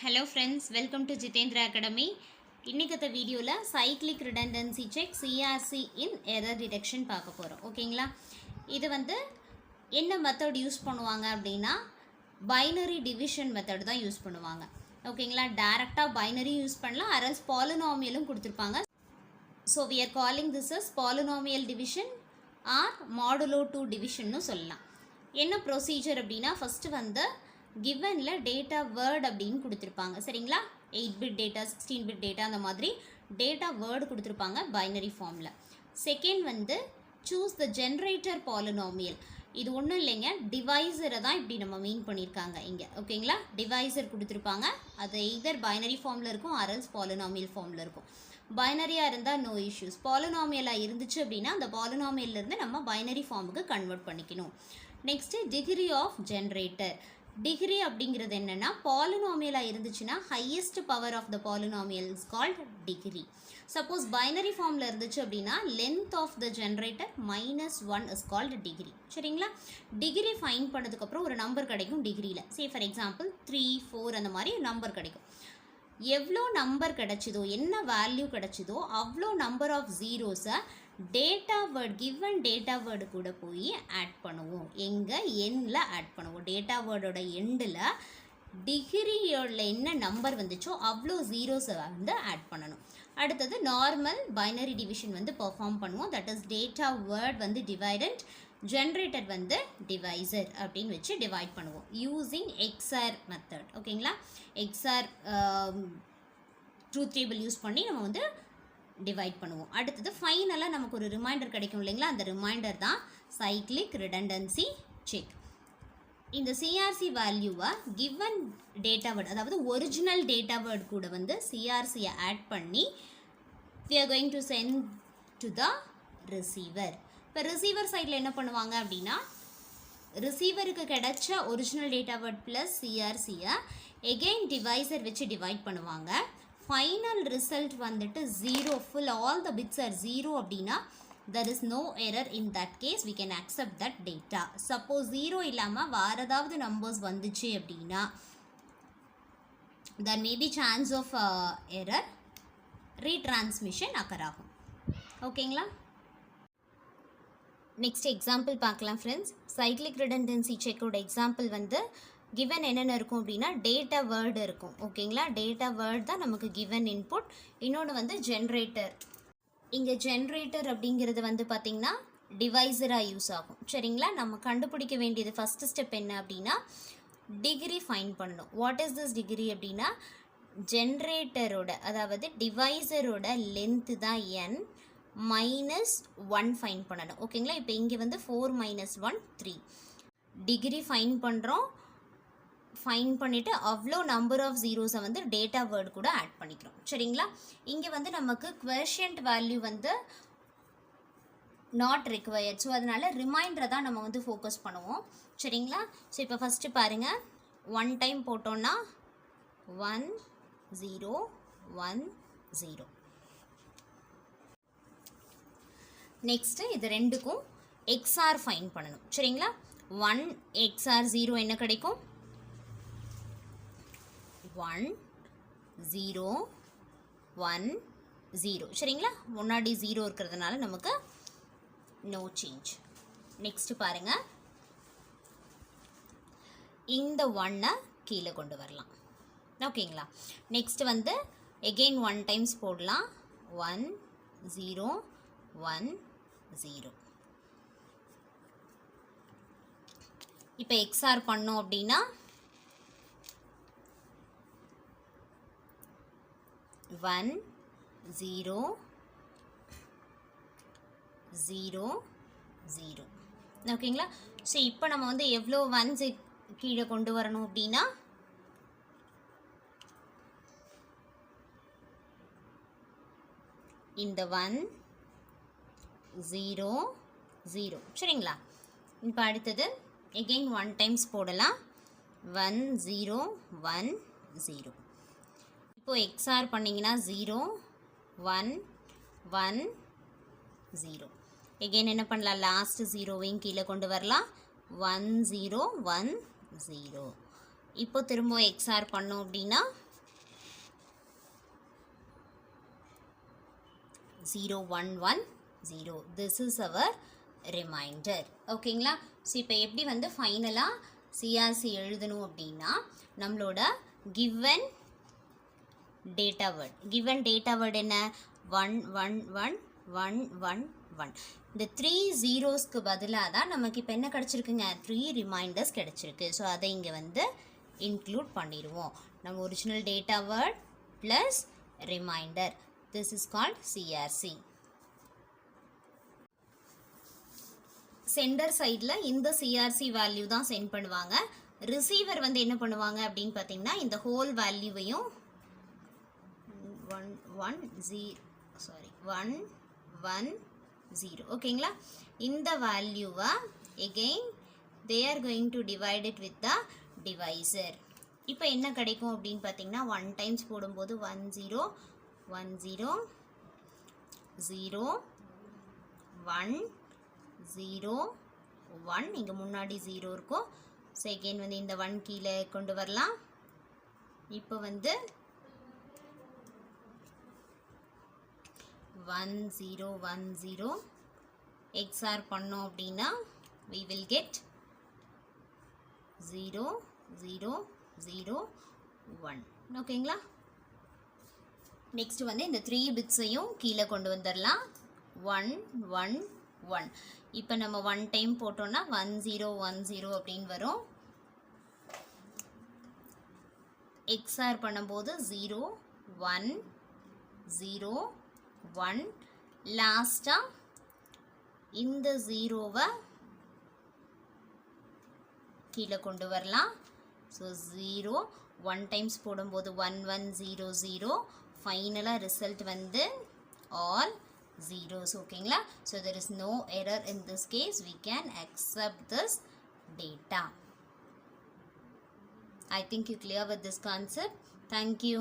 Hello friends, welcome to Jitendra Academy. இன்னைக்கு வீடியோல cyclic redundancy check CRC in error detection பார்க்க போறோம். ஓகேங்களா? இது வந்து என்ன மெத்தட் யூஸ் பண்ணுவாங்க அப்படினா பைனரி டிவிஷன் மெத்தட் தான் யூஸ் பண்ணுவாங்க. ஓகேங்களா? டைரக்ட்டா பைனரி யூஸ் பண்ணலாம் or else polynomialum கொடுத்திருப்பாங்க. So we are calling this as polynomial division or modulo 2 division னு சொல்லலாம். என்ன ப்ரொசீஜர் அப்படினா ஃபர்ஸ்ட் வந்து givenல டேட்டா வேர்ட் அப்படின்னு கொடுத்திருப்பாங்க. சரிங்களா? 8 பிட் டேட்டா 16 பிட் டேட்டா அந்த மாதிரி டேட்டா வேர்ட் கொடுத்திருப்பாங்க பைனரி ஃபார்ம்ல. செகண்ட் வந்து choose the generator polynomial. இது ஒன்றும் இல்லைங்க, டிவைசரை தான் இப்படி நம்ம மீன் பண்ணியிருக்காங்க இங்கே. ஓகேங்களா? டிவைசர் கொடுத்துருப்பாங்க, அது எய்தர் பைனரி ஃபார்மில் இருக்கும் ஆர்எல்ஸ் பாலினாமியல் ஃபார்மில் இருக்கும். பைனரியாக இருந்தால் நோ இஷ்யூஸ், பாலினாமியலாக இருந்துச்சு அப்படின்னா அந்த பாலினாமியல்லேருந்து நம்ம பைனரி ஃபார்முக்கு கன்வெர்ட் பண்ணிக்கணும். Next degree of generator. Degree அப்படிங்கிறது என்னென்னா பாலினாமியலாக இருந்துச்சுன்னா highest power of the polynomial is called degree. Suppose binary ஃபார்மில் இருந்துச்சு அப்படின்னா length of the generator -1 is called degree. சரிங்களா? டிகிரி ஃபைன் பண்ணதுக்கப்புறம் ஒரு நம்பர் கிடைக்கும் டிகிரியில். சே ஃபார் எக்ஸாம்பிள் 3, 4 அந்த மாதிரி நம்பர் கிடைக்கும். எவ்வளோ நம்பர் கிடச்சிதோ, என்ன வேல்யூ கிடச்சிதோ அவ்வளோ நம்பர் ஆஃப் ஜீரோஸை data word given data word கூட போய் ஆட் பண்ணுவோம். எங்கே எண்ணில் ஆட் பண்ணுவோம். டேட்டா வேர்டோட எண்டில் டிகிரியோட என்ன நம்பர் வந்துச்சோ அவ்வளோ ஜீரோஸை வந்து ஆட் பண்ணணும். அடுத்தது நார்மல் பைனரி டிவிஷன் வந்து பெர்ஃபார்ம் பண்ணுவோம். தட் இஸ் டேட்டா வேர்ட் வந்து டிவைடட், ஜென்ரேட்டர் வந்து டிவைசர் அப்படின்னு வச்சு டிவைட் பண்ணுவோம் யூஸிங் எக்ஸ்ஆர் மெத்தட். ஓகேங்களா? எக்ஸ்ஆர் ட்ரூத் டேபிள் யூஸ் பண்ணி நம்ம வந்து டிவைட் பண்ணுவோம். அடுத்தது ஃபைனலாக நமக்கு ஒரு ரிமைண்டர் கிடைக்கும் இல்லைங்களா, அந்த ரிமைண்டர் தான் சைக்ளிக் ரிடண்டன்சி செக். இந்த சிஆர்சி வேல்யூவை கிவன் டேட்டா வேர்ட், அதாவது ஒரிஜினல் டேட்டா வேர்ட் கூட வந்து சிஆர்சியை ஆட் பண்ணி we are going to send to the receiver. இப்போ ரிசீவர் சைடில் என்ன பண்ணுவாங்க அப்படின்னா ரிசீவருக்கு கிடைச்ச ஒரிஜினல் டேட்டா வேர்ட் ப்ளஸ் சிஆர்சியை எகெயின் டிவைசர் வச்சு டிவைட் பண்ணுவாங்க. ஃபைனல் ரிசல்ட் வந்துட்டு 0, full all the bits are 0 அப்படின்னா there is no error. in that case we can accept that data. suppose 0 இல்லாமல் வேறு ஏதாவது நம்பர்ஸ் வந்துச்சு அப்படின்னா there may be chance of error, retransmission occur ஆகும். ஓகேங்களா? நெக்ஸ்ட் எக்ஸாம்பிள் பார்க்கலாம் ஃப்ரெண்ட்ஸ். சைக்ளிக் ரிடண்டன்சி செக்கோட எக்ஸாம்பிள் வந்து கிவன் என்னென்ன இருக்கும் அப்படின்னா டேட்டா வேர்டு இருக்கும். ஓகேங்களா? டேட்டா வேர்டு தான் நமக்கு கிவன் இன்புட். இன்னொன்று வந்து ஜென்ரேட்டர். இங்கே ஜென்ரேட்டர் அப்படிங்கிறது வந்து பார்த்திங்கன்னா டிவைசராக யூஸ் ஆகும். சரிங்களா? நம்ம கண்டுபிடிக்க வேண்டியது ஃபஸ்ட்டு ஸ்டெப் என்ன அப்படின்னா டிகிரி ஃபைன் பண்ணணும். வாட் இஸ் திஸ் டிகிரி அப்படின்னா ஜென்ரேட்டரோட, அதாவது டிவைசரோட லென்த்து தான் n -1 ஃபைன் பண்ணணும். ஓகேங்களா? இப்போ இங்கே வந்து 4 - 1 3 டிகிரி ஃபைன் பண்ணுறோம். ஃபைன் பண்ணிவிட்டு அவ்வளோ நம்பர் ஆஃப் ஜீரோஸை வந்து டேட்டா வேர்டு கூட ஆட் பண்ணிக்கிறோம். சரிங்களா? இங்கே வந்து நமக்கு குவெஷியன்ட் வேல்யூ வந்து நாட் ரிக்வயர்ட். ஸோ அதனால் ரிமைண்டரை தான் நம்ம வந்து ஃபோக்கஸ் பண்ணுவோம். சரிங்களா? ஸோ இப்போ ஃபஸ்ட்டு பாருங்கள், 1 டைம் போட்டோன்னா 1 0 1 0. நெக்ஸ்ட்டு இது ரெண்டுக்கும் எக்ஸ்ஆர் ஃபைன் பண்ணணும். சரிங்களா? 1 XR 0 என்ன கிடைக்கும்? 1 0 1 0. சரிங்களா? முன்னாடி 0 இருக்கிறதுனால நமக்கு நோ சேஞ்ச். நெக்ஸ்ட் பாருங்க, இந்த 1-ஐ கீழே கொண்டு வரலாம். ஓகேங்களா? நெக்ஸ்ட் வந்து எகெயின் 1 டைம்ஸ் போடலாம். 1 0 1 0. இப்போ எக்ஸ்ஆர் பண்ணோம் அப்படின்னா 1 0 0 0. ஓகேங்களா? ஸோ இப்போ நம்ம வந்து எவ்வளோ 1s கீழே கொண்டு வரணும் அப்படின்னா இந்த 1 0 0. சரிங்களா? இப்போ அடுத்தது எகெயின் 1 டைம்ஸ் போடலாம். 1 0 1 0. இப்போது எக்ஸ்ஆர் பண்ணிங்கன்னா 0 1 1 0. எகெயின் என்ன பண்ணலாம், லாஸ்ட் 0வையும் கீழே கொண்டு வரலாம். 1 0 1 0. இப்போ திரும்ப எக்ஸ்ஆர் பண்ணோம் அப்படின்னா 0110. This is our reminder. ஓகேங்களா? ஸோ இப்போ எப்படி வந்து ஃபைனலாக சிஆர்சி எழுதணும் அப்படின்னா நம்மளோட given data word என்ன 1111111. இந்த 3 zeros-க்கு பதிலாக தான் நமக்கு இப்போ என்ன கிடச்சிருக்குங்க 3 reminders கிடச்சிருக்கு. ஸோ அதை இங்கே வந்து இன்க்ளூட் பண்ணிடுவோம். நம்ம original data word plus reminder. This is called CRC. Centre சைடில் இந்த சிஆர்சி வேல்யூ தான் சென்ட் பண்ணுவாங்க. ரிசீவர் வந்து என்ன பண்ணுவாங்க அப்படின்னு பார்த்தீங்கன்னா இந்த ஹோல் வேல்யூவையும் 110 ஓகேங்களா, இந்த வேல்யூவை again they are going to divide it with the divisor. இப்போ என்ன கிடைக்கும் அப்படின்னு பார்த்தீங்கன்னா 1 டைம்ஸ் போடும்போது 10 10 0 1 0 1, இங்கே முன்னாடி 0 இருக்கும். செகண்ட் வந்து இந்த 1 கீழே கொண்டு வரலாம். இப்போ வந்து 1010 XR பண்ணோம் அப்படின்னா we will get 0 0 0 1. ஓகேங்களா? நெக்ஸ்ட் வந்து இந்த 3 பிட்ஸையும் கீழே கொண்டு வந்துடலாம். 1 1 1. இப்போ நம்ம 1 டைம் போட்டோம்னா 1010 அப்படின்னு வரும். XR பண்ணும்போது 0 1 0 1. லாஸ்ட்டாக இந்த 0வை கீழே கொண்டு வரலாம். ஸோ 0 1 டைம்ஸ் போடும்போது 1100. ஃபைனலாக ரிசல்ட் வந்து ஆல் zeros. ஓகேங்களா? So there is no error in this case. We can accept this data. I think you clear with this concept. Thank you.